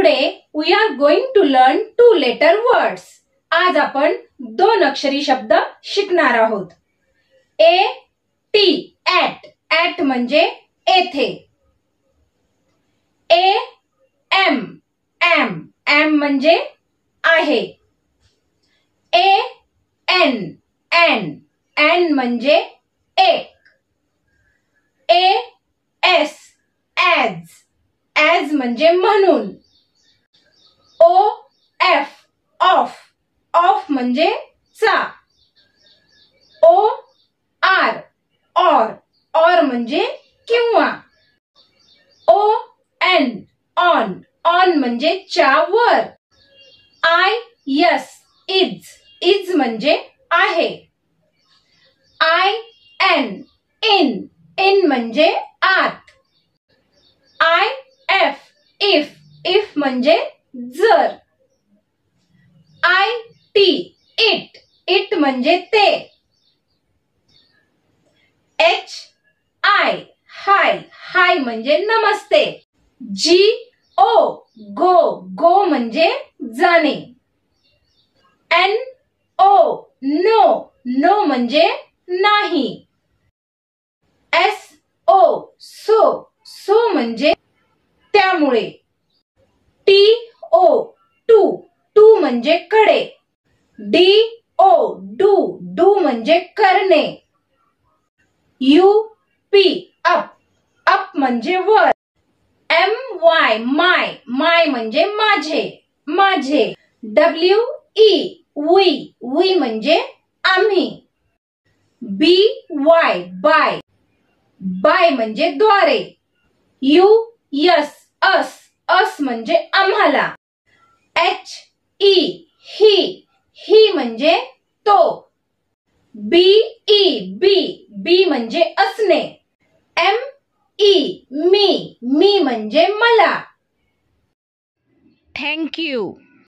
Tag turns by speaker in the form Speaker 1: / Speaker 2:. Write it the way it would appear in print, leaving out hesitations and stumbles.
Speaker 1: Today we are going to learn two letter words. आज आपण दोन अक्षरी शब्द शिकणार आहोत. at म्हणजे येथे. am म्हणजे आहे. an म्हणजे एक. as म्हणजे म्हणून. off म्हणजे चा. or म्हणजे किंवा. on म्हणजे च्या वर. is म्हणजे आहे. in म्हणजे आत. if म्हणजे जर. it म्हणजे ते. hi म्हणजे नमस्ते. go म्हणजे जाणे. no म्हणजे नाही. so म्हणजे त्यामुळे. to म्हणजे कडे. do म्हणजे करणे. up म्हणजे वर. my म्हणजे माझे. we म्हणजे आम्ही. by म्हणजे द्वारे. us म्हणजे आम्हाला. he म्हणजे तो. be म्हणजे असणे. me म्हणजे मला.
Speaker 2: Thank you.